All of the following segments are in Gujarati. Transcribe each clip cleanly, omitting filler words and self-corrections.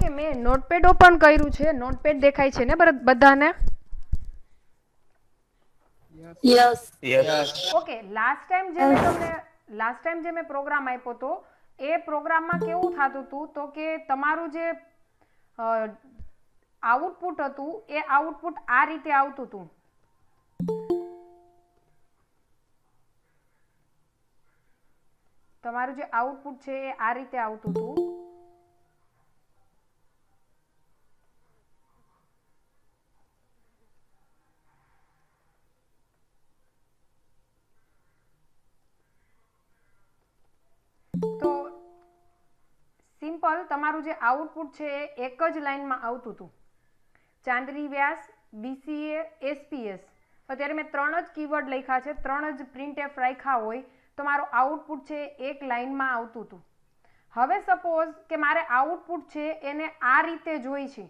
ઓકે, મેં નોટપેડ ઓપન કર્યું છે. નોટપેડ દેખાય છે ને બધાને? યસ. ઓકે, લાસ્ટ ટાઈમ જે મેં પ્રોગ્રામ આપ્યો તો એ પ્રોગ્રામમાં કેવું થતું હતું તો કે તમારું જે આઉટપુટ હતું એ આઉટપુટ આ રીતે આવતું હતું. તમારું જે આઉટપુટ છે એ આ રીતે આવતું હતું. તો સિમ્પલ તમારું જે આઉટપુટ છે એ એક જ લાઈનમાં આવતું હતું. ચાંદની વ્યાસ, BCA, SPS. અત્યારે મેં 3 જ કીવર્ડ લખ્યા છે, 3 જ પ્રિન્ટએફ રાખ્યા હોય તો મારું આઉટપુટ છે એક લાઈનમાં આવતું હતું. હવે સપોઝ કે મારે આઉટપુટ છે એને આ રીતે જોઈ છે.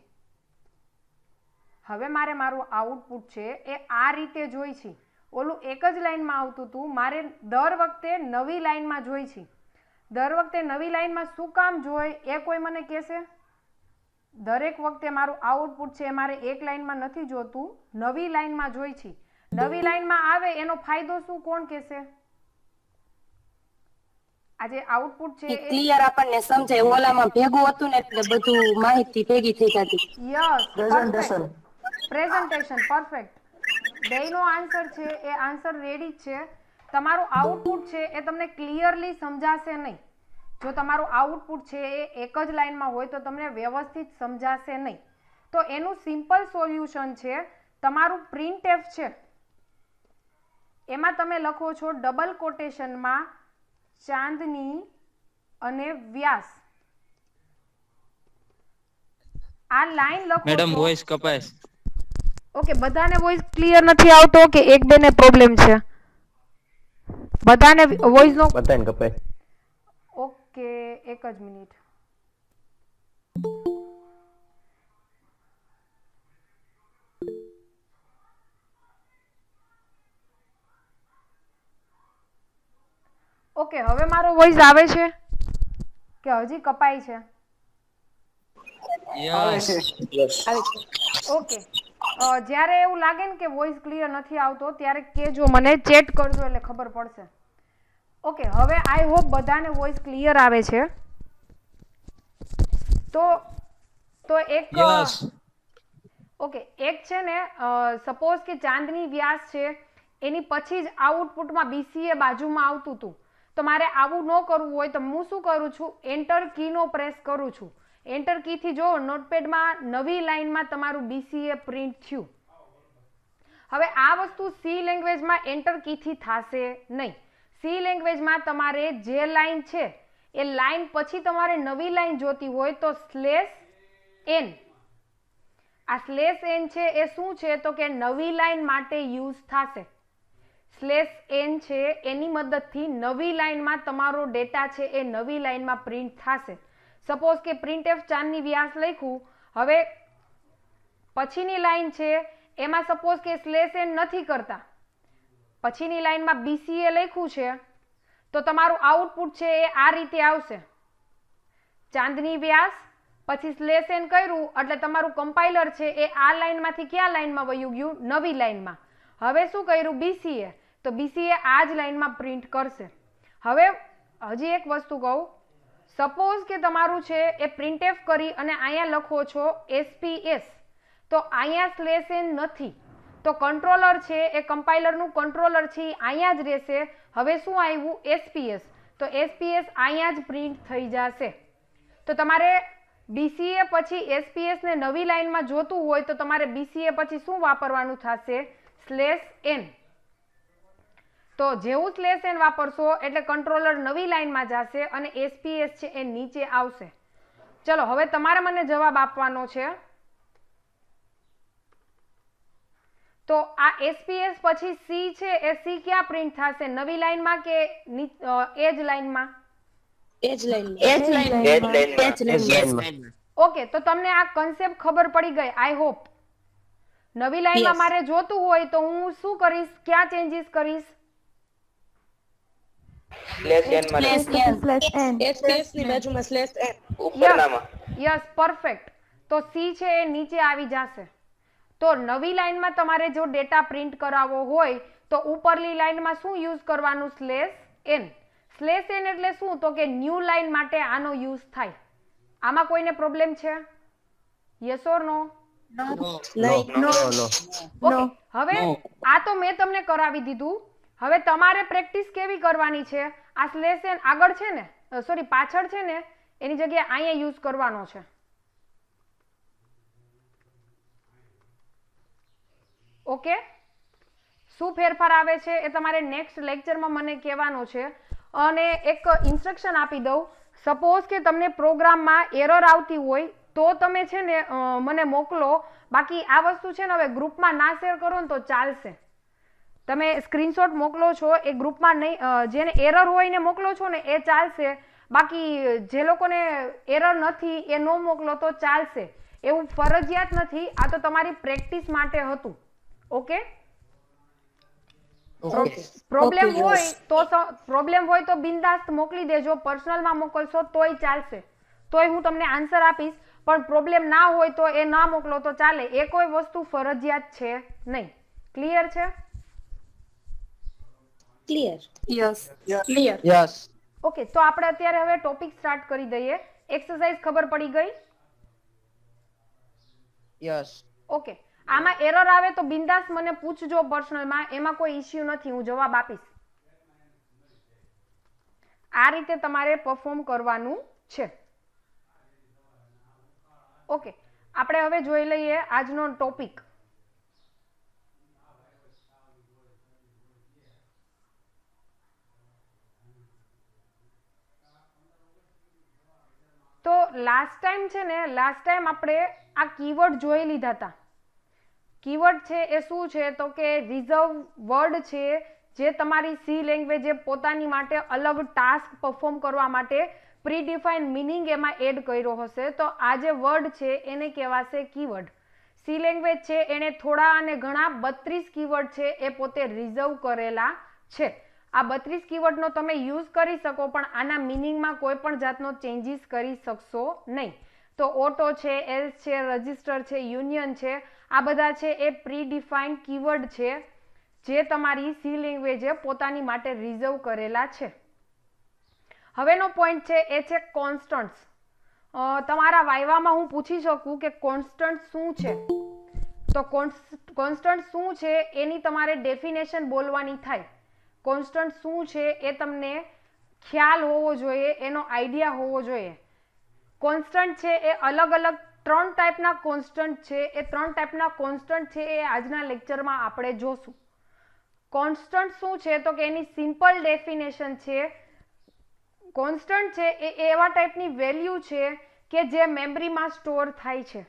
હવે મારે મારું આઉટપુટ છે એ આ રીતે જોઈ છે. ઓલું એક જ લાઈનમાં આવતું હતું, મારે દર વખતે નવી લાઈનમાં જોઈ છે. દર વખતે નવી લાઈનમાં શું કામ જોઈ એ કોઈ મને કહેશે? દરેક વખતે મારું આઉટપુટ છે મારે એક લાઈનમાં નથી જોતું, નવી લાઈનમાં જોઈ છે. નવી લાઈનમાં આવે એનો ફાયદો શું, કોણ કહેશે? આ જે આઉટપુટ છે ક્લિયર આપણને સમજાય. ઓલામાં ભેગું હતું ને એટલે બધું માહિતી ભેગી થઈ જતી. Yes, presentation. પરફેક્ટ. બેયનો આન્સર છે એ આન્સર રેડી જ છે. તમારું આઉટપુટ છે એ તમને ક્લિયરલી સમજાશે નહીં. જો તમારું આઉટપુટ છે એ એક જ લાઈનમાં હોય તો તમને વ્યવસ્થિત સમજાશે નહીં. તો એનું સિમ્પલ સોલ્યુશન છે તમારું પ્રિન્ટએફ છે એમાં તમે લખો છો ડબલ કોટેશનમાં ચાંદની અને વ્યાસ. આ લાઈન લખો મેડમ છો. વોઇસ કપાય. ઓકે, બધાને વોઇસ ક્લિયર નથી આવતો કે એક બે ને પ્રોબ્લેમ છે? બધાને વોઇસ નો બધાને કપાય. ઓકે, એક જ મિનિટ. ઓકે, હવે મારો વોઇસ આવે છે કે હજી કપાય છે? યસ. ઓકે, જ્યારે એવું લાગે ને કે વોઇસ ક્લિયર નથી આવતો ત્યારે કહેજો મને, ચેટ કરજો એટલે ખબર પડશે. ઓકે, હવે આઈ હોપ બધાને વોઇસ ક્લિયર આવે છે. તો એક યસ. ઓકે, એક છે ને સપોઝ કે ચાંદની વ્યાસ છે એની પછી જ આઉટપુટમાં BCA બાજુમાં આવતું હતું. તો મારે આવું ન કરવું હોય તો હું શું કરું છું? એન્ટર કીનો પ્રેસ કરું છું. એન્ટર કીથી જો નોટપેડમાં નવી લાઈનમાં તમારું BCA પ્રિન્ટ થયું. હવે આ વસ્તુ સી લેંગ્વેજમાં એન્ટર કીથી થશે નહીં. સી લેંગ્વેજમાં તમારે જે લાઈન છે એ લાઈન પછી તમારે નવી લાઈન જોતી હોય તો /n. આ /n છે એ શું છે તો કે નવી લાઈન માટે યુઝ થશે. /n છે એની મદદથી નવી લાઈનમાં તમારો ડેટા છે એ નવી લાઈનમાં પ્રિન્ટ થશે. સપોઝ કે પ્રિન્ટએફ ચાંદની વ્યાસ લખ્યું, હવે પછીની લાઈન છે એમાં સપોઝ કે /n નથી કરતા, પછીની લાઈનમાં BCA લખ્યું છે તો તમારું આઉટપુટ છે એ આ રીતે આવશે. ચાંદની વ્યાસ પછી /n કર્યું એટલે તમારું કમ્પાઇલર છે એ આ લાઈનમાંથી કયા લાઈનમાં વયું ગયું? નવી લાઈનમાં. હવે શું કર્યું? BCA. તો BCA આ જ લાઈનમાં પ્રિન્ટ કરશે. હવે હજી એક વસ્તુ કહું, સપોઝ કે તમારું છે એ પ્રિન્ટએફ કરી અને અહીંયા લખો છો SPS, તો અહીંયા /n નથી તો કંટ્રોલર છે એ કમ્પાઇલરનું કંટ્રોલર છે અહીંયા જ રહેશે. હવે શું આવ્યું? SPS. તો SPS અહીંયા જ પ્રિન્ટ થઈ જશે. તો તમારે BCA પછી SPS ને નવી લાઈનમાં જોતું હોય તો તમારે BCA પછી શું વાપરવાનું થશે? /n. તો જેવું /n વાપરશો એટલે કંટ્રોલર નવી લાઈનમાં જશે અને SPS છે એ નીચે આવશે. ચલો, હવે તમારે મને જવાબ આપવાનો છે. તો આ SPS પછી C છે એ C ક્યાં પ્રિન્ટ થશે? નવી લાઈનમાં કે એ જ લાઈનમાં? ઓકે, તો તમને આ કન્સેપ્ટ ખબર પડી ગઈ આઈ હોપ. નવી લાઈનમાં મારે જોતું હોય તો હું શું કરીશ? ક્યાં ચેન્જીસ કરીશ? સ્લેશ એન માં સ્લેશ લખી એન સ્લેશ એન. SPS ની બાજુમાં સ્લેશ એન. ઉપરનામાં યસ પરફેક્ટ. તો સી છે એ નીચે આવી જશે. તો નવી લાઈનમાં તમારે જો ડેટા પ્રિન્ટ કરાવવો હોય તો ઉપરલી લાઈનમાં શું યુઝ કરવાનું? Slash N. સ્લેશ એન એટલે શું? તો કે ન્યૂ લાઈન માટે આનો યુઝ થાય. આમાં કોઈને પ્રોબ્લેમ છે? યસ ઓર નો? નહીં. ઓકે, હવે આ તો મેં તમને કરાવી દીધું. હવે તમારે પ્રેક્ટિસ કેવી કરવાની છે? આ સ્લેશ એન આગળ છે ને, સોરી પાછળ છે ને, એની જગ્યાએ અહીંયા યુઝ કરવાનો છે. ઓકે, શું ફેરફાર આવે છે એ તમારે નેક્સ્ટ લેક્ચરમાં મને કહેવાનો છે. અને એક ઇન્સ્ટ્રક્શન આપી દઉં. સપોઝ કે તમને પ્રોગ્રામમાં એરર આવતી હોય તો તમે છે ને મને મોકલો. બાકી આ વસ્તુ છે ને હવે ગ્રુપમાં ના શેર કરો ને તો ચાલશે. તમે સ્ક્રીનશોટ મોકલો છો એ ગ્રુપમાં નહીં, જેને એરર હોય ને મોકલો છો ને એ ચાલશે. બાકી જે લોકોને એરર નથી એ ન મોકલો તો ચાલશે. એવું ફરજિયાત નથી. આ તો તમારી પ્રેક્ટિસ માટે હતું. ઓકે, પ્રોબ્લેમ હોય તો બિંદાસ્ત મોકલી દેજો. પર્સનલમાં મોકલશો તોય ચાલશે, તોય હું તમને આન્સર આપીશ. પણ પ્રોબ્લેમ ના હોય તો એ ના મોકલો તો ચાલે. એ કોઈ વસ્તુ ફરજિયાત છે નહીં. ક્લિયર છે? Clear. Yes. Clear. Yes. Okay, તો આપણે અત્યારે હવે ટોપિક સ્ટાર્ટ કરી દઈએ. એક્સરસાઇઝ ખબર પડી ગઈ? યસ. ઓકે, આમાં એરર આવે તો બિંદાસ મને પૂછજો પર્સનલમાં. એમાં કોઈ ઇશ્યુ નથી, હું જવાબ આપીશ. આ રીતે તમારે પરફોર્મ કરવાનું છે. ઓકે, આપણે હવે જોઈ લઈએ આજનો ટોપિક. તો લાસ્ટ ટાઈમ છે ને, લાસ્ટ ટાઈમ આપણે આ કીવર્ડ જોઈ લીધા હતા. કીવર્ડ છે એ શું છે? તો કે રિઝર્વ વર્ડ છે જે તમારી સી લેંગ્વેજે પોતાની માટે અલગ ટાસ્ક પરફોર્મ કરવા માટે પ્રીડિફાઇન મિનિંગ એમાં એડ કર્યો હશે. તો આ જે વર્ડ છે એને કહેવાશે કીવર્ડ. સી લેંગ્વેજ છે એને થોડા અને ઘણા 32 કીવર્ડ છે એ પોતે રિઝર્વ કરેલા છે. આ 32 કીવર્ડનો તમે યુઝ કરી શકો, પણ આના મિનિંગમાં કોઈ પણ જાતનો ચેન્જીસ કરી શકશો નહીં. તો ઓટો છે, એલ્સ છે, રજિસ્ટર છે, યુનિયન છે, આ બધા છે એ પ્રીડિફાઇન્ડ કીવર્ડ છે જે તમારી સી લેંગ્વેજે પોતાની માટે રિઝર્વ કરેલા છે. હવેનો પોઈન્ટ છે એ છે કોન્સ્ટન્ટ્સ. તમારા વાયવામાં હું પૂછી શકું કે કોન્સ્ટન્ટ શું છે? તો કોન્સ્ટન્ટ શું છે એની તમારે ડેફિનેશન બોલવાની થાય. કોન્સ્ટન્ટ શું છે એ તમને ખ્યાલ હોવો જોઈએ, એનો આઈડિયા હોવો જોઈએ. કોન્સ્ટન્ટ છે એ અલગ અલગ 3 ટાઈપના કોન્સ્ટન્ટ છે. એ 3 ટાઈપના કોન્સ્ટન્ટ છે એ આજના લેક્ચરમાં આપણે જોશું. કોન્સ્ટન્ટ શું છે? તો કે એની સિમ્પલ ડેફિનેશન છે. કોન્સ્ટન્ટ છે એ એવા ટાઈપની વેલ્યુ છે કે જે મેમરીમાં સ્ટોર થાય છે.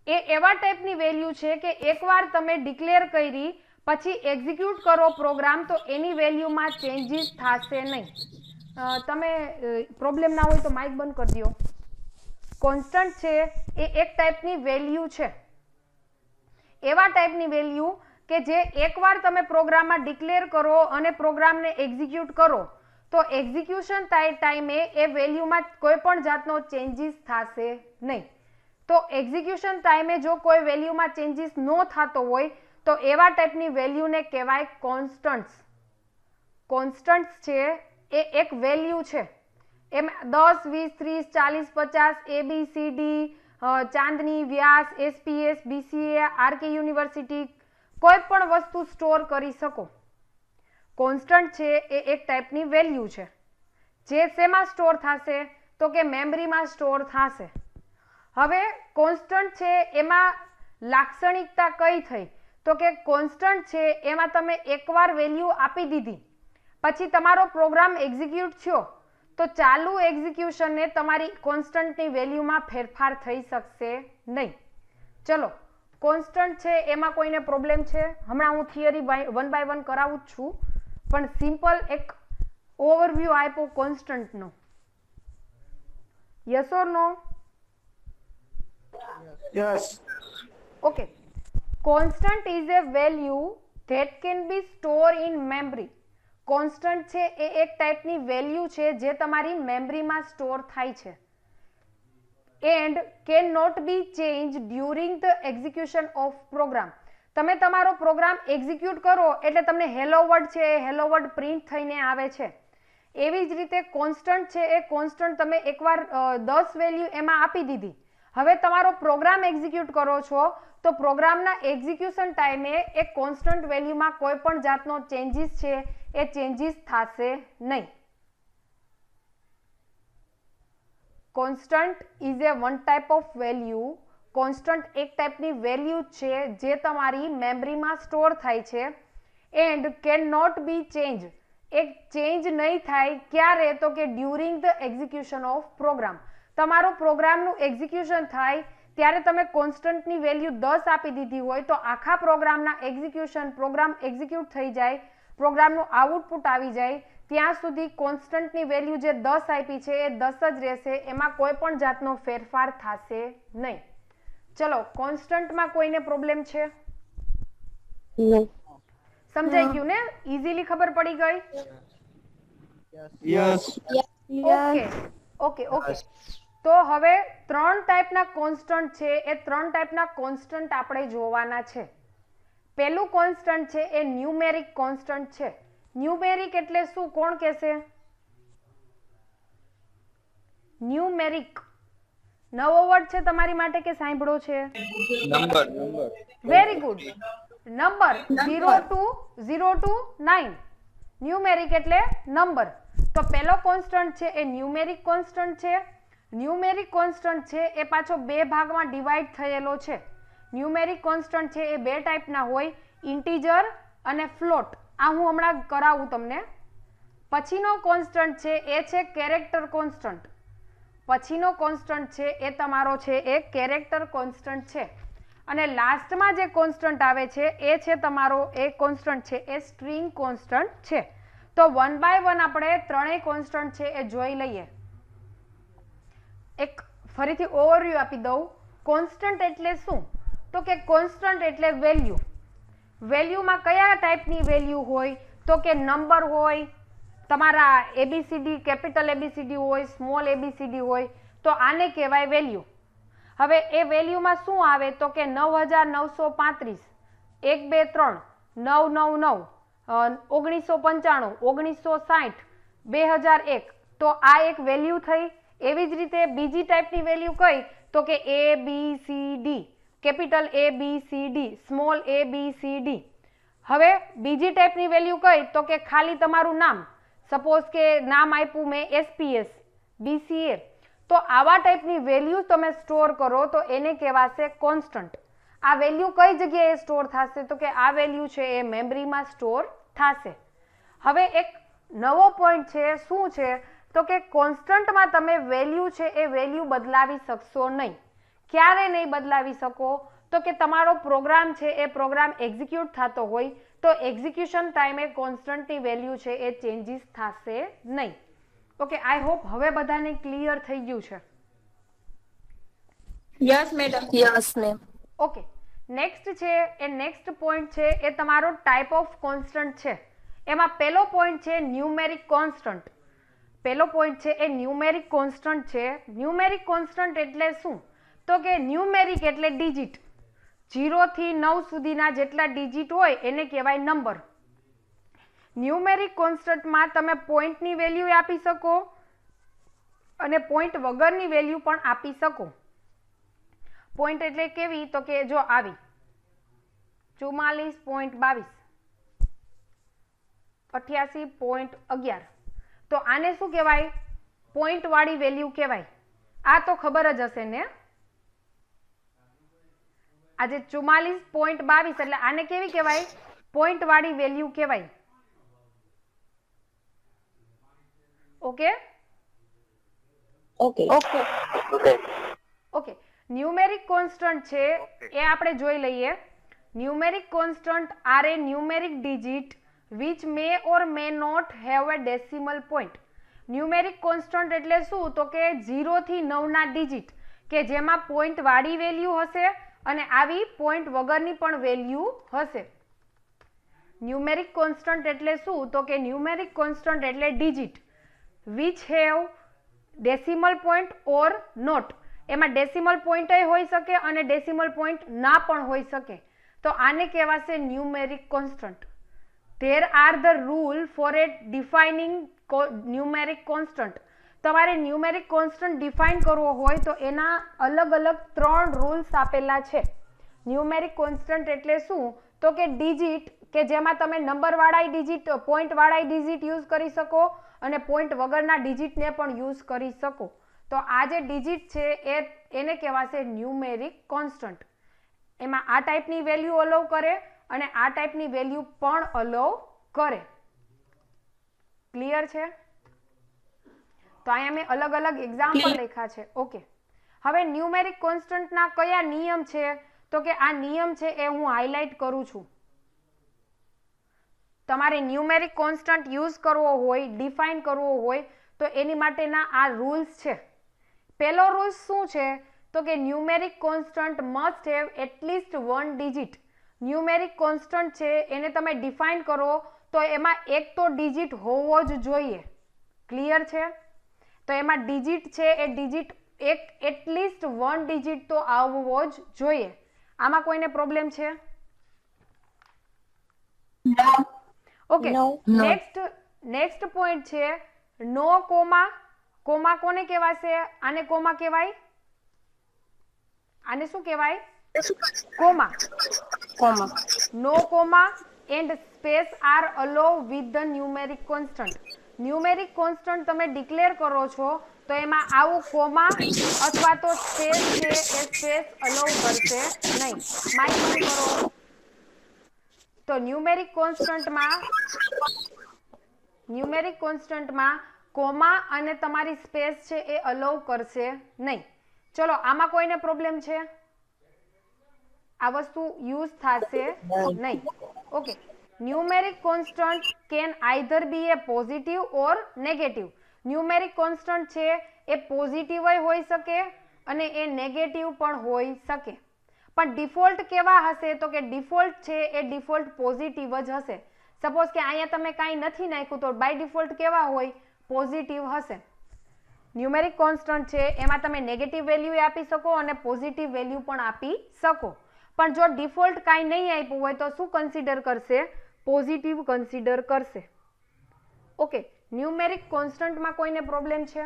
એ એવા ટાઈપની વેલ્યુ છે કે એકવાર તમે ડિક્લેર કરી પછી એક્ઝિક્યુટ કરો પ્રોગ્રામ તો એની વેલ્યુમાં ચેન્જીસ થશે નહીં. તમે પ્રોબ્લેમ ના હોય તો માઇક બંધ કરી દો. કોન્સ્ટન્ટ છે એ એક ટાઈપની વેલ્યુ છે. એવા ટાઈપની વેલ્યુ કે જે એકવાર તમે પ્રોગ્રામમાં ડિક્લેર કરો અને પ્રોગ્રામને એક્ઝિક્યુટ કરો તો એક્ઝિક્યુશન ટાઈમે એ વેલ્યુમાં કોઈ પણ જાતનો ચેન્જીસ થશે નહીં. તો એક્ઝિક્યુશન ટાઈમે જો કોઈ વેલ્યુમાં ચેન્જીસ ન થતો હોય તો એવા ટાઈપની વેલ્યુને કહેવાય કોન્સ્ટન્ટ્સ. કોન્સ્ટન્ટ્સ છે એ એક વેલ્યુ છે. એમાં 10, 20, 30, 40, 50 ABCD, ચાંદની, વ્યાસ, SPS, BCA, RK યુનિવર્સિટી કોઈ પણ વસ્તુ સ્ટોર કરી શકો. કોન્સ્ટન્ટ છે એ એક ટાઈપની વેલ્યુ છે જે શેમાં સ્ટોર થશે? તો કે મેમરીમાં સ્ટોર થશે. હવે કોન્સ્ટન્ટ છે એમાં લાક્ષણિકતા કઈ થઈ? તો કે કોન્સ્ટન્ટ છે એમાં તમે એકવાર વેલ્યુ આપી દીધી પછી તમારો પ્રોગ્રામ એક્ઝિક્યુટ થયો તો ચાલુ એક્ઝિક્યુશનને તમારી કોન્સ્ટન્ટની વેલ્યુમાં ફેરફાર થઈ શકશે નહીં. ચલો, કોન્સ્ટન્ટ છે એમાં કોઈને પ્રોબ્લેમ છે? હમણાં હું થિયરી 1 by 1 કરાવું જ છું, પણ સિમ્પલ એક ઓવરવ્યૂ આપ્યો કોન્સ્ટન્ટનો. Yes or no? Yes. Okay. Constant is a value that can be stored in memory. Constant છે એ એક ટાઈપની વેલ્યુ છે જે તમારી મેમરીમાં સ્ટોર થાય છે and can not be change during the execution of program. તમે તમારો પ્રોગ્રામ એક્ઝિક્યુટ કરો એટલે તમને હેલો વર્ડ છે એ હેલો વર્ડ પ્રિન્ટ થઈને આવે છે. એવી જ રીતે કોન્સ્ટન્ટ છે એ કોન્સ્ટન્ટ તમે એકવાર 10 વેલ્યુ એમાં આપી દીધી, હવે તમારો પ્રોગ્રામ એક્ઝિક્યુટ કરો છો તો પ્રોગ્રામના એક્ઝિક્યુશન ટાઈમે એ કોન્સ્ટન્ટ વેલ્યુમાં કોઈ પણ જાતનો ચેન્જીસ છે એ ચેન્જીસ થશે નહીં. Constant is A one type of value. Constant એક ટાઈપની વેલ્યુ છે જે તમારી મેમરીમાં સ્ટોર થાય છે and can not be change. એક ચેન્જ નહીં થાય ક્યારે? તો કે during the execution of program. તમારો પ્રોગ્રામનું એક્ઝિક્યુશન થાય ત્યારે તમે કોન્સ્ટન્ટની વેલ્યુ 10 આપી દીધી હોય તો આખા પ્રોગ્રામના એક્ઝિક્યુશન, પ્રોગ્રામ એક્ઝિક્યુટ થઈ જાય, પ્રોગ્રામનું આઉટપુટ આવી જાય ત્યાં સુધી કોન્સ્ટન્ટની વેલ્યુ જે 10 આપી છે એ 10 જ રહેશે, એમાં કોઈ પણ જાતનો ફેરફાર થશે નહીં. ચલો, કોન્સ્ટન્ટમાં કોઈને પ્રોબ્લેમ છે? નહીં. સમજાઈ ગયું ને? ઇઝીલી ખબર પડી ગઈ? યસ. ઓકે. તો હવે 3 ટાઈપના કોન્સ્ટન્ટ છે એ 3 ટાઈપના કોન્સ્ટન્ટ આપણે જોવાના છે. પહેલું કોન્સ્ટન્ટ છે એ ન્યુમેરિક કોન્સ્ટન્ટ છે. ન્યુમેરિક એટલે શું? કોણ કહેશે? ન્યુમેરિક નવો વર્ડ છે તમારી માટે કે સાંભળો છે? Number. Very good. Number 0 to 9. Numeric એટલે નંબર. તો પહેલો કોન્સ્ટન્ટ છે એ ન્યુમેરિક કોન્સ્ટન્ટ છે. ન્યુમેરિક કોન્સ્ટન્ટ છે એ પાછો 2 ભાગમાં ડિવાઈડ થયેલો છે. ન્યુમેરિક કોન્સ્ટન્ટ છે એ 2 ટાઈપના હોય, ઇન્ટીજર અને ફ્લોટ. આ હું હમણાં કરાવું તમને. પછીનો કોન્સ્ટન્ટ છે એ છે કેરેક્ટર કોન્સ્ટન્ટ. પછીનો કોન્સ્ટન્ટ છે એ તમારો છે એ કેરેક્ટર કોન્સ્ટન્ટ છે. અને લાસ્ટમાં જે કોન્સ્ટન્ટ આવે છે એ છે તમારો એ કોન્સ્ટન્ટ છે એ સ્ટ્રિંગ કોન્સ્ટન્ટ છે. તો 1 બાય 1 આપણે ત્રણેય કોન્સ્ટન્ટ છે એ જોઈ લઈએ. એક ફરીથી ઓવરવ્યુ આપી દઉં. કોન્સ્ટન્ટ એટલે શું? તો કે કોન્સ્ટન્ટ એટલે વેલ્યુ. વેલ્યુમાં કયા ટાઈપની વેલ્યુ હોય? તો કે નંબર હોય, તમારા એબીસીડી, કેપિટલ એબીસીડી હોય, સ્મોલ એબીસીડી હોય, તો આને કહેવાય વેલ્યુ. હવે એ વેલ્યુમાં શું આવે? તો કે 9935, 1 2 3, 999, 1995, 1960, 2001. તો આ એક વેલ્યુ થઈ. એવી જ રીતે બીજી ટાઈપની વેલ્યુ કઈ? તો કે A B C D, capital A B C D, small A B C D. હવે બીજી ટાઈપની વેલ્યુ કઈ? તો કે ખાલી તમારું નામ. સપોઝ કે નામ આપ્યું મેં એસપીએસ, બીસીએ. તો આવા ટાઈપની વેલ્યુ તમે સ્ટોર કરો તો એને કહેવાશે કોન્સ્ટન્ટ. આ વેલ્યુ કઈ જગ્યાએ સ્ટોર થશે? તો કે આ વેલ્યુ છે એ મેમરીમાં સ્ટોર થશે. હવે એક નવો પોઈન્ટ છે, શું છે? તો કે કોન્સ્ટન્ટમાં તમે વેલ્યુ છે એ વેલ્યુ બદલાવી શકશો નહીં. ક્યારે નહીં બદલાવી શકો? તો કે તમારો પ્રોગ્રામ છે એ પ્રોગ્રામ એક્ઝિક્યુટ થતો હોય તો એક્ઝિક્યુશન ટાઈમે કોન્સ્ટન્ટની વેલ્યુ છે એ ચેન્જીસ થશે નહીં. ઓકે, આઈ હોપ હવે બધાને ક્લિયર થઈ ગયું છે. Yes madam. Yes ma'am. Okay, next છે એ નેક્સ્ટ પોઈન્ટ છે એ તમારો ટાઈપ ઓફ કોન્સ્ટન્ટ છે. એમાં પહેલો પોઈન્ટ છે ન્યુમેરિક કોન્સ્ટન્ટ. પહેલો પોઈન્ટ છે એ ન્યુમેરિક કોન્સ્ટન્ટ છે. ન્યુમેરિક કોન્સ્ટન્ટ એટલે શું? તો કે ન્યુમેરિક એટલે ડિજિટ. 0 થી 9 સુધીના જેટલા ડિજિટ હોય એને કહેવાય નંબર. ન્યુમેરિક કોન્સ્ટન્ટમાં તમે પોઈન્ટની વેલ્યુ આપી શકો અને પોઈન્ટ વગરની વેલ્યુ પણ આપી શકો. પોઈન્ટ એટલે કેવી? તો કે જો આવી 44.22, 88.11. તો આને શું કહેવાય? પોઈન્ટ વાળી વેલ્યુ કહેવાય. આ તો ખબર જ હશે ને? આજે 44.22 એટલે આને કેવી કહેવાય? પોઈન્ટ વાળી વેલ્યુ કહેવાય. Okay okay. Okay, numeric constant છે એ આપણે જોઈ લઈએ. Numeric constant are a numeric digit which may or may not have a decimal point. Numeric constant એટલે શું? તો કે 0 થી 9 ના ડિજિટ કે જેમાં પોઈન્ટ વાળી વેલ્યુ હશે અને આવી પોઈન્ટ વગરની પણ વેલ્યુ હશે. ન્યુમેરિક કોન્સ્ટન્ટ એટલે શું? તો કે ન્યુમેરિક કોન્સ્ટન્ટ એટલે digit which have decimal point or not. એમાં ડેસિમલ પોઈન્ટ હોઈ શકે અને ડેસિમલ પોઈન્ટ ના પણ હોઈ શકે. તો આને કહેવાશે numeric constant. There are the rule for a defining numeric constant. તમારે ન્યુમેરિક કોન્સ્ટન્ટ ડિફાઇન કરવો હોય તો એના અલગ અલગ 3 રૂલ્સ આપેલા છે. ન્યુમેરિક કોન્સ્ટન્ટ એટલે શું? તો કે ડિજિટ કે જેમાં તમે નંબરવાળા ડિજિટ, પોઈન્ટવાળા ડિજિટ યુઝ કરી શકો અને પોઈન્ટ વગરના ડિજિટને પણ યુઝ કરી શકો. તો આ જે ડિજિટ છે એને કહેવાશે ન્યુમેરિક કોન્સ્ટન્ટ. એમાં આ ટાઈપની વેલ્યુ અલાઉ કરે અને આ ટાઈપની વેલ્યુ પણ અલાઉ કરે. ક્લિયર છે? તો અહીંયા મેં અલગ અલગ એક્ઝામ્પલ લખ્યા છે. ઓકે, હવે ન્યુમેરિક કોન્સ્ટન્ટના કયા નિયમ છે? તો કે આ નિયમ છે એ હું હાઇલાઇટ કરું છું. તમારે ન્યુમેરિક કોન્સ્ટન્ટ યુઝ કરવો હોય, ડિફાઇન કરવો હોય તો એની માટેના આ રૂલ્સ છે. પહેલો રૂલ શું છે? તો કે numeric constant must have at least 1 digit. Numeric constant છે એને તમે ડિફાઇન કરો તો એમાં એક તો ડિજિટ હોવો જ જોઈએ. ક્લિયર છે? તો એમાં ડિજિટ છે એ ડિજિટ એટલીસ્ટ 1 ડિજિટ તો આવવો જ જોઈએ. આમાં કોઈને પ્રોબ્લેમ છે? ઓકે, નેક્સ્ટ પોઈન્ટ છે નો કોમા. કોમા કોને કહેવાશે? આને કોમા કહેવાય. આને શું કહેવાય? Comma. No comma and space are allow with the numeric constant. Numeric constant તમે ડિક્લેર કરો છો તો એમાં આવું કોમા અથવા તો સ્પેસ છે એ સ્પેસ અલાઉ કરશે નહીં. માઇક બંધ કરો. તો ન્યુમેરિક કોન્સ્ટન્ટમાં કોમા અને તમારી સ્પેસ છે એ અલાઉ કરશે નહીં. ચલો, આમાં કોઈને પ્રોબ્લેમ છે? આ વસ્તુ યુઝ થશે નહીં. Okay, numeric constant can either be a positive or negative. Numeric constant છે એ પોઝિટિવ હોઈ શકે અને એ નેગેટિવ પણ હોઈ શકે. પણ ડિફોલ્ટ કેવા હશે? તો કે ડિફોલ્ટ છે એ ડિફોલ્ટ પોઝિટિવ જ હશે. સપોઝ કે અહીંયા તમે કાંઈ નથી નાખ્યું તો બાય ડિફોલ્ટ કેવા હોય? પોઝિટિવ હશે. ન્યુમેરિક કોન્સ્ટન્ટ છે એમાં તમે નેગેટિવ વેલ્યુ આપી શકો અને પોઝિટિવ વેલ્યુ પણ આપી શકો. પણ જો ડિફોલ્ટ કાંઈ નહીં આપ્યું હોય તો શું કન્સિડર કરશે? પોઝિટિવ કન્સિડર કરશે. ઓકે, ન્યુમેરિક કોન્સ્ટન્ટમાં કોઈને પ્રોબ્લેમ છે?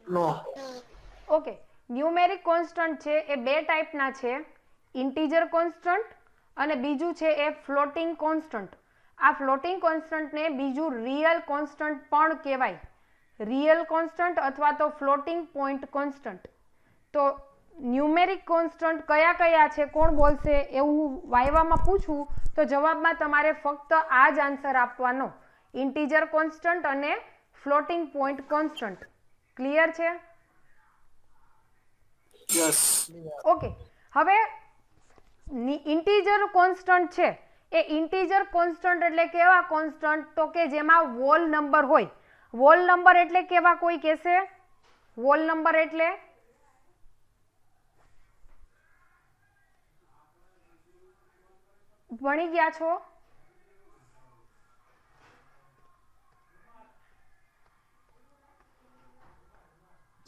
નો. ઓકે, ન્યુમેરિક કોન્સ્ટન્ટ છે એ 2 ટાઈપના છે. ઇન્ટીજર કોન્સ્ટન્ટ અને બીજું છે એ ફ્લોટિંગ કોન્સ્ટન્ટ. આ ફ્લોટિંગ કોન્સ્ટન્ટને બીજું રિયલ કોન્સ્ટન્ટ પણ કહેવાય. રિયલ કોન્સ્ટન્ટ અથવા તો ફ્લોટિંગ પોઈન્ટ કોન્સ્ટન્ટ. તો ન્યુમેરિક કોન્સ્ટન્ટ કયા કયા છે? કોણ બોલશે? એવું વાયવામાં પૂછું તો જવાબમાં તમારે ફક્ત આ જ આન્સર આપવાનો. ઇન્ટીજર કોન્સ્ટન્ટ અને ફ્લોટિંગ પોઈન્ટ કોન્સ્ટન્ટ. ક્લિયર છે? યસ. ઓકે, હવે ઇન્ટીજર કોન્સ્ટન્ટ છે એ ઇન્ટીજર કોન્સ્ટન્ટ એટલે કેવા કોન્સ્ટન્ટ? તો કે જેમાં વોલ નંબર હોય. વોલ નંબર એટલે કેવા? કોઈ કહેશે? વોલ નંબર એટલે ભણી ગયા છો?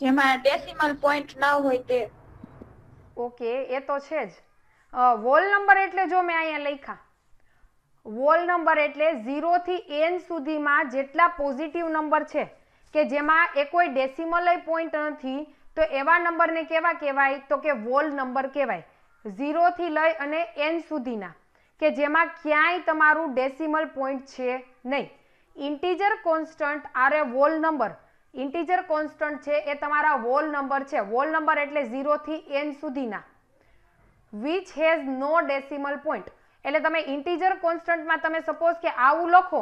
જેમાં ડેસિમલ પોઈન્ટ ના હોય તે. ઓકે, એ તો છે જ. વોલ નંબર એટલે જો મેં અહીંયા લખ્યા, વોલ નંબર એટલે 0 થી n સુધીમાં જેટલા પોઝિટિવ નંબર છે કે જેમાં એ કોઈ ડેસિમલ પોઈન્ટ નથી તો એવા નંબરને કેવા કહેવાય? તો કે વોલ નંબર કહેવાય. 0 થી લઈ અને n સુધીના કે જેમાં ક્યાંય તમારું ડેસિમલ પોઈન્ટ છે નહીં. Integer constant are A wall number. Integer constant છે એ તમારા વોલ નંબર છે. વોલ નંબર એટલે 0 થી n સુધીના which has no decimal point. એટલે તમે ઇન્ટીજર કોન્સ્ટન્ટમાં તમે સપોઝ કે આવું લખો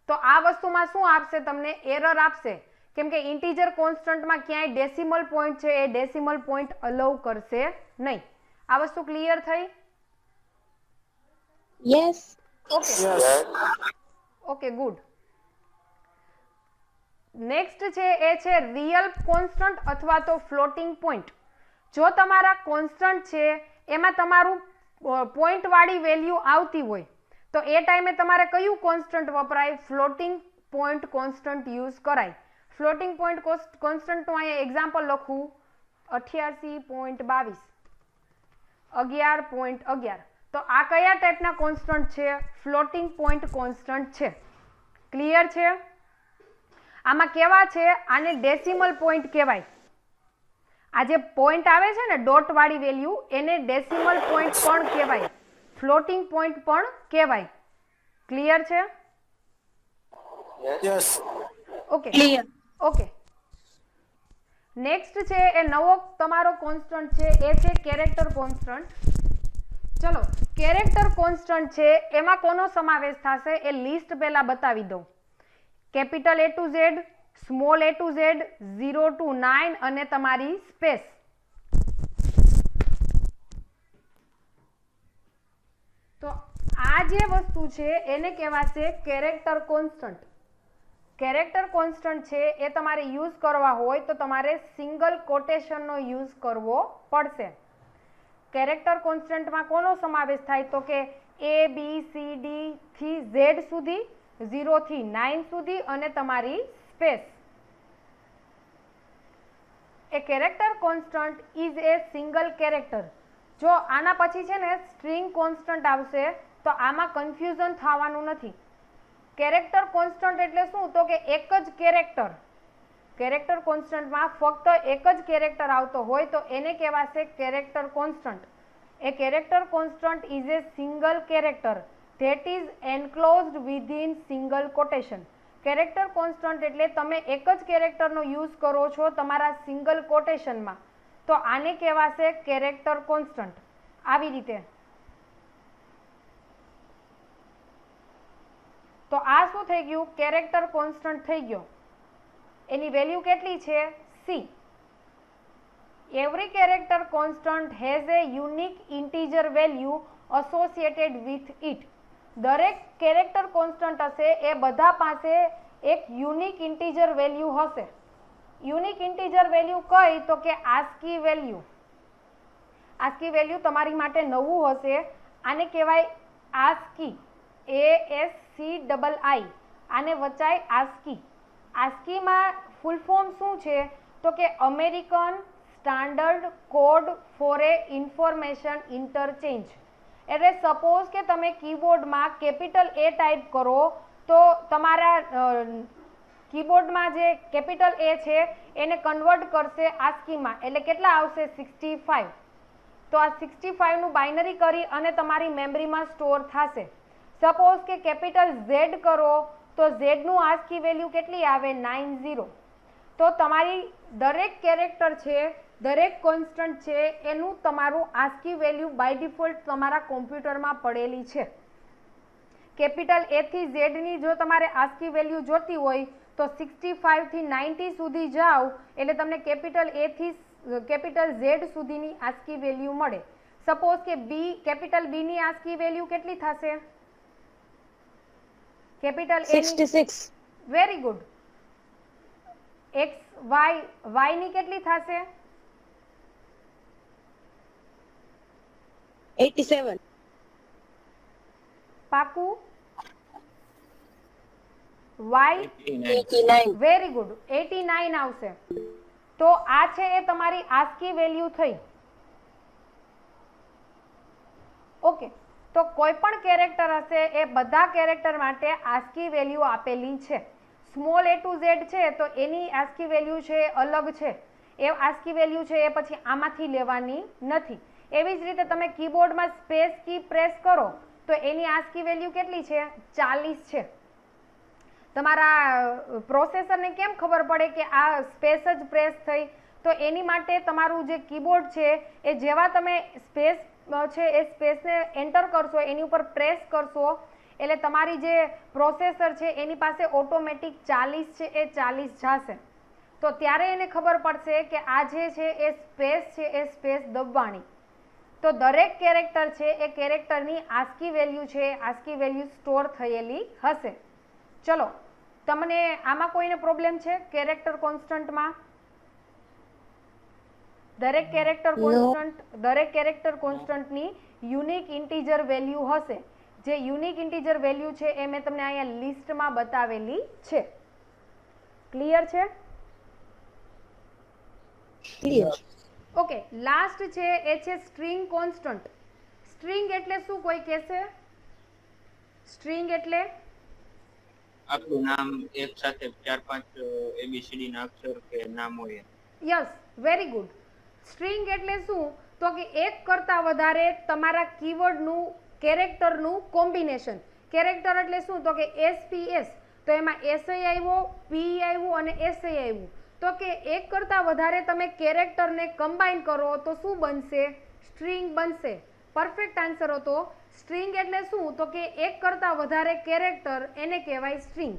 તો આ વસ્તુમાં શું આપશે? તમને એરર આપશે. કેમ કે ઇન્ટીજર કોન્સ્ટન્ટમાં ક્યાંય ડેસિમલ પોઈન્ટ છે એ ડેસિમલ પોઈન્ટ અલાઉ કરશે નહીં. આ વસ્તુ ક્લિયર થઈ? Yes. Okay, okay, good. Next છે એ છે રિયલ કોન્સ્ટન્ટ અથવા તો ફ્લોટિંગ પોઈન્ટ. જો તમારા કોન્સ્ટન્ટ છે એમાં તમારું પોઈન્ટ વાળી વેલ્યુ આવતી હોય તો એ ટાઈમે તમારે કયું કોન્સ્ટન્ટ વપરાય? ફ્લોટિંગ પોઈન્ટ કોન્સ્ટન્ટ યુઝ કરાય. ફ્લોટિંગ પોઈન્ટ કોન્સ્ટન્ટનું અહીંયા એક્ઝામ્પલ લખું 88.22 11.11. તો આ કયા ટાઈપના કોન્સ્ટન્ટ છે? ફ્લોટિંગ પોઈન્ટ કોન્સ્ટન્ટ છે. ક્લિયર છે? આમાં કેવા છે? આને ડેસિમલ પોઈન્ટ કહેવાય. આ જે પોઈન્ટ આવે છે ને ડોટ વાળી વેલ્યુ એને ડેસિમલ પોઈન્ટ પણ કહેવાય, ફ્લોટિંગ પોઈન્ટ પણ કહેવાય. ક્લિયર છે? Yes. Okay clear. Okay. Next છે એ નવો તમારો કોન્સ્ટન્ટ છે એ છે કેરેક્ટર કોન્સ્ટન્ટ. ચલો, કેરેક્ટર કોન્સ્ટન્ટ છે એમાં કોનો સમાવેશ થશે એ લિસ્ટ પહેલા બતાવી દઉં. Capital A to Z, small A to Z, 0 to 9 અને તમારી સ્પેસ. તો આ જે વસ્તુ છે એને કહેવાશે કેરેક્ટર કોન્સ્ટન્ટ. કેરેક્ટર કોન્સ્ટન્ટ છે એ તમારે યુઝ કરવા હોય તો તમારે સિંગલ કોટેશનનો યુઝ કરવો પડશે. કેરેક્ટર કોન્સ્ટન્ટમાં કોનો સમાવેશ થાય? તો કે A, B, C, D થી Z સુધી, 0 થી 9 સુધી અને તમારી space. A character constant is A single character. જો આના પછી છે ને સ્ટ્રિંગ કોન્સ્ટન્ટ આવશે તો આમાં કન્ફ્યુઝન થવાનું નથી. કેરેક્ટર કોન્સ્ટન્ટ એટલે શું? તો કે એક જ કેરેક્ટર. કેરેક્ટર કોન્સ્ટન્ટમાં ફક્ત એક જ કેરેક્ટર આવતો હોય તો એને કહેવાશે character constant. A character constant is A single character that is enclosed within single quotation. Character constant એટલે તમે એક જ કેરેક્ટરનો યુઝ કરો છો તમારા સિંગલ કોટેશનમાં, તો આને કહેવાશે કેરેક્ટર કોન્સ્ટન્ટ. આવી રીતે. તો આ શું થઈ ગયું? કેરેક્ટર કોન્સ્ટન્ટ થઈ ગયો. એની વેલ્યુ કેટલી છે? C. Every character constant has a unique integer value associated with it. દરેક કેરેક્ટર કોન્સ્ટન્ટ હશે એ બધા પાસે એક યુનિક ઇન્ટીજર વેલ્યુ હશે. યુનિક ઇન્ટીજર વેલ્યુ કઈ? તો કે આસ્કી વેલ્યુ. આસ્કી વેલ્યુ તમારી માટે નવું હશે. આને કહેવાય આસ્કી. ASCII. આને વચાય આસ્કી. આસ્કીમાં ફૂલ ફોર્મ શું છે? તો કે અમેરિકન સ્ટાન્ડર્ડ કોડ ફોર એ ઇન્ફોર્મેશન ઇન્ટરચેન્જ. એટલે સપોઝ કે તમે કીબોર્ડમાં કેપિટલ A ટાઈપ કરો તો તમારા કીબોર્ડમાં જે કેપિટલ A છે એને કન્વર્ટ કરશે આસ્કીમાં. એટલે કેટલા આવશે? 65. તો આ 65 નું બાઇનરી કરી અને તમારી મેમરીમાં સ્ટોર થશે. સપોઝ કે કેપિટલ Z કરો તો Z નું આસ્કી વેલ્યુ કેટલી આવે? 90. તો તમારી દરેક કેરેક્ટર છે, દરેક કોન્સ્ટન્ટ છે એનું તમારું આસ્કી વેલ્યુ બાય ડિફોલ્ટ તમારા કોમ્પ્યુટરમાં પડેલી છે. કેપિટલ A થી Z ની જો તમારે આસ્કી વેલ્યુ જોતી હોય તો 65 થી 90 સુધી જાઓ એટલે તમને કેપિટલ A થી કેપિટલ Z સુધીની આસ્કી વેલ્યુ મળે. સપોઝ કે કેપિટલ B ની આસ્કી વેલ્યુ કેટલી થશે? Capital A 66. Very good. Y ની કેટલી થશે? 87. પાકું? Y 89. વેરી ગુડ, 89 આવશે. તો આ છે એ તમારી આસ્કી વેલ્યુ થઈ. ઓકે, તો કોઈ પણ કેરેક્ટર હશે એ બધા કેરેક્ટર માટે આસ્કી વેલ્યુ આપેલી છે. સ્મોલ A to Z છે તો એની આસ્કી વેલ્યુ છે અલગ છે. એ આસ્કી વેલ્યુ છે એ પછી આમાંથી લેવાની નથી. એવી જ રીતે તમે કીબોર્ડમાં સ્પેસ કી પ્રેસ કરો તો એની આસ્કી વેલ્યુ કેટલી છે? 40 છે. તમારા પ્રોસેસરને કેમ ખબર પડે કે આ સ્પેસ જ પ્રેસ થઈ? તો એની માટે તમારું જે કીબોર્ડ છે એ જેવા તમે સ્પેસ છે એ સ્પેસને એન્ટર કરશો, એની ઉપર પ્રેસ કરશો એટલે તમારી જે પ્રોસેસર છે એની પાસે ઓટોમેટિક 40 છે એ 40 જશે. તો ત્યારે એને ખબર પડશે કે આ જે છે એ સ્પેસ છે એ સ્પેસ દબવાની. તો દરેક કેરેક્ટર છે એ કેરેક્ટરની આસ્કી વેલ્યુ છે આસ્કી વેલ્યુ સ્ટોર થયેલી હશે. ચલો, તમને આમાં કોઈને પ્રોબ્લેમ છે કેરેક્ટર કોન્સ્ટન્ટમાં? દરેક કેરેક્ટર કોન્સ્ટન્ટની યુનિક ઇન્ટીજર વેલ્યુ હશે. જે યુનિક ઇન્ટીજર વેલ્યુ છે એ મેં તમને અહીંયા લિસ્ટમાં બતાવેલી છે. ક્લિયર છે? Clear. ઓકે, લાસ્ટ છે એ છે સ્ટ્રિંગ કોન્સ્ટન્ટ. સ્ટ્રિંગ એટલે શું, કોઈ કહેશે? સ્ટ્રિંગ એટલે આપણું નામ એક સાથે 4-5 ABCD ના અક્ષર કે નામ હોય. Yes, very good. સ્ટ્રિંગ એટલે શું? તો કે એક કરતા વધારે તમારા કીવર્ડનું કેરેક્ટરનું કોમ્બિનેશન. કેરેક્ટર એટલે શું? તો કે SPS, તો એમાં SI આવ્યો, P આવ્યું અને SI આવ્યું. તો કે એક કરતા વધારે તમે કેરેક્ટરને કમ્બાઈન કરો તો શું બનશે? સ્ટ્રિંગ બનશે. પરફેક્ટ આન્સર હતો. સ્ટ્રિંગ એટલે શું? તો કે એક કરતા વધારે કેરેક્ટર, એને કહેવાય સ્ટ્રિંગ.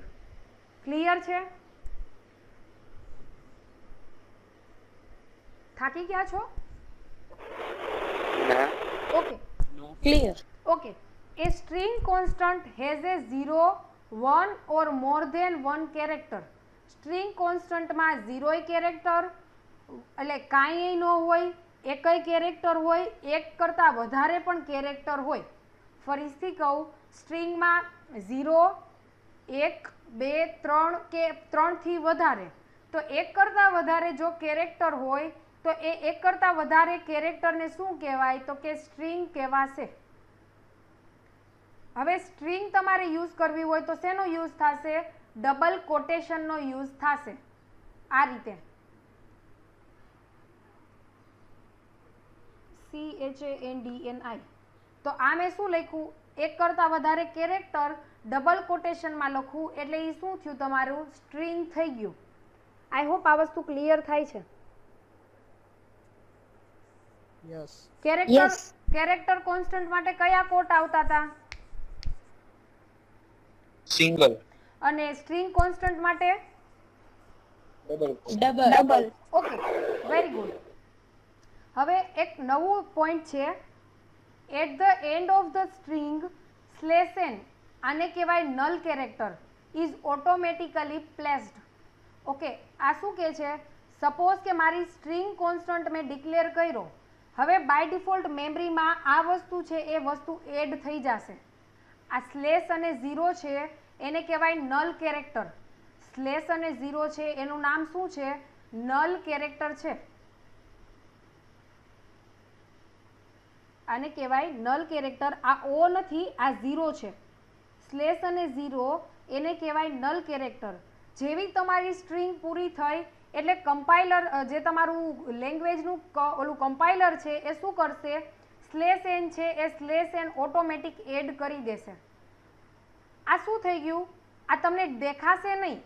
ક્લિયર છે? થાકી ગયા છો? Okay. Clear. Okay, a string constant has a 0, 1 or more than one character. String constant માં 0 કેરેક્ટર એટલે કાંઈ ન હોય, એકય કેરેક્ટર હોય, એક કરતાં વધારે પણ કેરેક્ટર હોય. ફરીથી કહું, સ્ટ્રિંગમાં 0, 1, 2, 3 કે 3 થી વધારે, તો એક કરતાં વધારે જો કેરેક્ટર હોય તો એ એક કરતાં વધારે કેરેક્ટરને શું કહેવાય? તો કે સ્ટ્રિંગ કહેવાશે. હવે સ્ટ્રિંગ તમારે યુઝ કરવી હોય તો શેનો યુઝ થશે? ડબલ કોટેશનનો યુઝ થશે. આ રીતે CHANDNI. તો આ મેં શું લખ્યું? એક કરતાં વધારે કેરેક્ટર ડબલ કોટેશનમાં લખવું એટલે એ શું થયું? તમારું સ્ટ્રિંગ થઈ ગયું. આઈ હોપ આ વસ્તુ ક્લિયર થાય છે. Yes. કેરેક્ટર કોન્સ્ટન્ટ માટે કયા કોટ આવતા હતા? સિંગલ. અને સ્ટ્રિંગ કોન્સ્ટન્ટ માટે Double. Okay, very good. હવે એક નવું પોઈન્ટ છે, at the end of the string /n, આને કહેવાય null character, is automatically placed. Okay, આ શું કહે છે? સપોઝ કે મારી સ્ટ્રિંગ કોન્સ્ટન્ટ મેં ડિક્લેર કર્યો, હવે બાય ડિફોલ્ટ મેમરીમાં આ વસ્તુ છે એ વસ્તુ એડ થઈ જશે. આ સ્લેશ અને 0 છે એને કહેવાય નલ કેરેક્ટર. સ્લેશ અને 0 છે એનું નામ શું છે? નલ કેરેક્ટર છે. આને કહેવાય નલ કેરેક્ટર. આ ઓ નથી, આ 0 છે. સ્લેશ અને 0 એને કહેવાય નલ કેરેક્ટર. જેવી તમારી સ્ટ્રિંગ પૂરી થઈ એટલે કમ્પાઇલર, જે તમારું લેંગ્વેજનું ઓલું કમ્પાઇલર છે એ શું કરશે? /n છે એ /n ઓટોમેટિક એડ કરી દેશે. આ શું થઈ ગયું? આ તમને દેખાશે નહીં.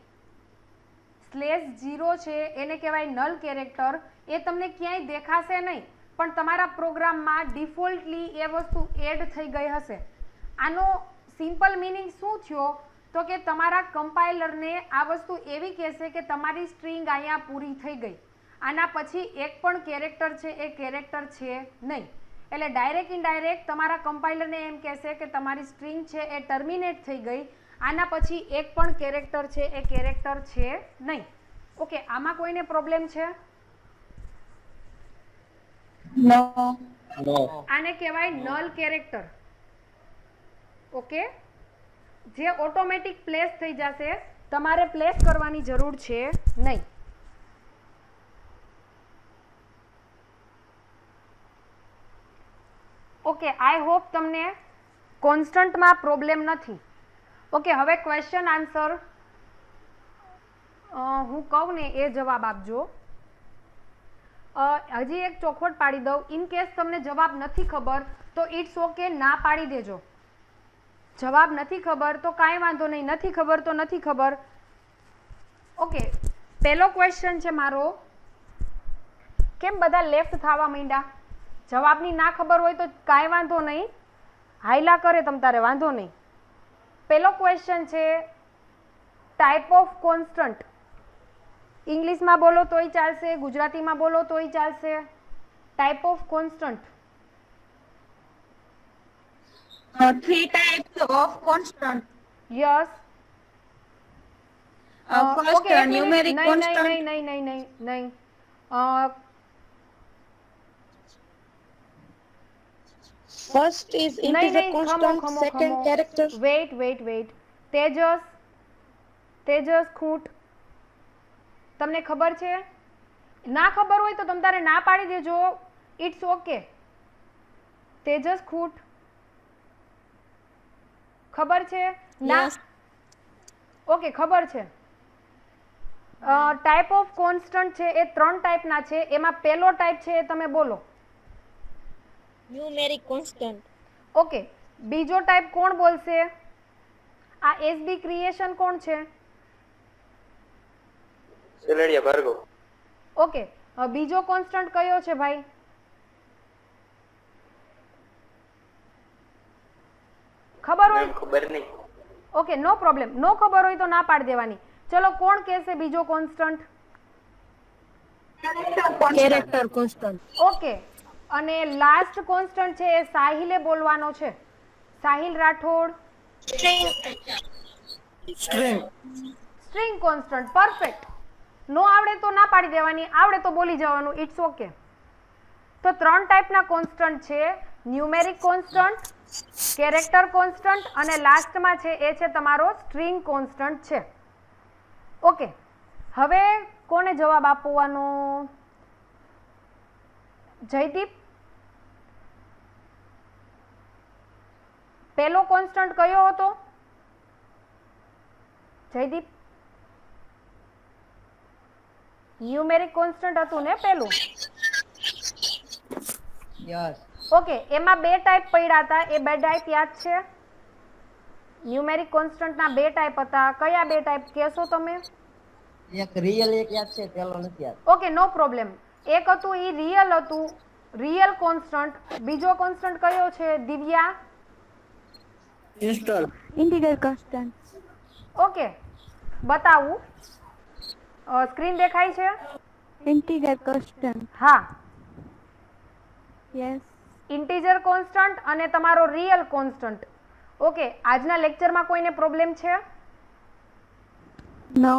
/0 છે એને કહેવાય નલ કેરેક્ટર, એ તમને ક્યાંય દેખાશે નહીં, પણ તમારા પ્રોગ્રામમાં ડિફોલ્ટલી એ વસ્તુ એડ થઈ ગઈ હશે. આનો સિમ્પલ મિનિંગ શું થયો? તો કે તમારા કમ્પાઇલરને આ વસ્તુ એવી કહેશે કે તમારી સ્ટ્રિંગ અહીંયા પૂરી થઈ ગઈ, આના પછી એક પણ કેરેક્ટર છે એ કેરેક્ટર છે નહીં. એટલે ડાયરેક્ટ ઇનડાયરેક્ટ તમારા કમ્પાઇલરને એમ કહેશે કે તમારી સ્ટ્રિંગ છે એ ટર્મિનેટ થઈ ગઈ, આના પછી એક પણ કેરેક્ટર છે એ કેરેક્ટર છે નહીં. ઓકે, આમાં કોઈને પ્રોબ્લેમ છે? નો. આને કહેવાય નલ કેરેક્ટર. ઓકે, જે ઓટોમેટિક પ્લેસ થઈ જશે, તમારે પ્લેસ કરવાની જરૂર છે નહીં. ઓકે, આઈ હોપ તમને કોન્સ્ટન્ટમાં પ્રોબ્લેમ નથી. ઓકે, હવે ક્વેશ્ચન આન્સર હું કહું ને એ જવાબ આપજો. હજી એક ચોખવટ પાડી દઉં, ઇન કેસ તમને જવાબ નથી ખબર તો ઇટ્સ ઓકે, ના પાડી દેજો. જવાબ નથી ખબર તો કાંઈ વાંધો નહીં, નથી ખબર તો નથી ખબર. ઓકે, પહેલો ક્વેશ્ચન છે મારો, કેમ બધા લેફ્ટ થવા માંડ્યા? જવાબની ના ખબર હોય તો કાંઈ વાંધો નહીં, હાઈલા કરે તમ તારે, વાંધો નહીં. પહેલો ક્વેશ્ચન છે ટાઈપ ઓફ કોન્સ્ટન્ટ. ઇંગ્લિશમાં બોલો તોય ચાલશે, ગુજરાતીમાં બોલો તોય ચાલશે. Type of constant. 3 types of constant. Yes. First, numeric constant. નહીં. First is નહીં integer નહીં constant, second character. Wait Tejas Khunt તમને ખબર છે? ના ખબર હોય તો તમ તારે ના પાડી દેજો, ઇટ્સ ઓકે. તેજસ ખૂંટ ખબર છે? ના Yes. ઓકે ખબર છે. ટાઈપ ઓફ કોન્સ્ટન્ટ છે એ 3 ટાઈપના છે, એમાં પહેલો ટાઈપ છે એ તમે બોલો. Numeric constant. ઓકે, બીજો ટાઈપ કોણ બોલશે? આ એસબી ક્રિએશન કોણ છે? સેલેડિયા ભાર્ગવ. ઓકે, બીજો કોન્સ્ટન્ટ કયો છે ભાઈ? ખબર હોય? ખબર નહીં. Okay, no problem. નો ખબર હોય તો ના પાડી દેવાની. ચલો, કોણ કહેશે બીજો કોન્સ્ટન્ટ? Character constant. ઓકે, અને લાસ્ટ કોન્સ્ટન્ટ છે એ સાહિલે બોલવાનો છે. Sahil Rathod. String constant. Perfect. નો આવડે તો ના પાડી દેવાની, આવડે તો બોલી જવાનું, ઇટ્સ ઓકે. તો 3 ટાઈપના કોન્સ્ટન્ટ છે, ન્યુમેરિક કોન્સ્ટન્ટ, કેરેક્ટર કોન્સ્ટન્ટ અને લાસ્ટમાં છે એ છે તમારો સ્ટ્રિંગ કોન્સ્ટન્ટ છે. ઓકે, હવે કોને જવાબ આપવાનો? જયદીપ, પહેલો કોન્સ્ટન્ટ કયો હતો? જયદીપ, ન્યુમેરિક કોન્સ્ટન્ટ હતું ને પહેલું? ઓકે, એમાં 2 ટાઈપ પડ્યા હતા, એ 2 ટાઈપ યાદ છે? ન્યુમેરિક કોન્સ્ટન્ટના 2 ટાઈપ હતા. કયા 2 ટાઈપ કહેશો તમે? એક રિયલ એક યાદ છે, પેલો નથી યાદ. Okay, no problem. એક હતું ઈ રિયલ હતું, રિયલ કોન્સ્ટન્ટ. બીજો કોન્સ્ટન્ટ કયો છે દિવ્યા? Integer constant. ઓકે, બતાવું. સ્ક્રીન દેખાય છે? Integer constant. હા, યસ. ઇન્ટીજર કોન્સ્ટન્ટ અને તમારો રિયલ કોન્સ્ટન્ટ. ઓકે, આજના લેક્ચરમાં કોઈને પ્રોબ્લેમ છે? નો.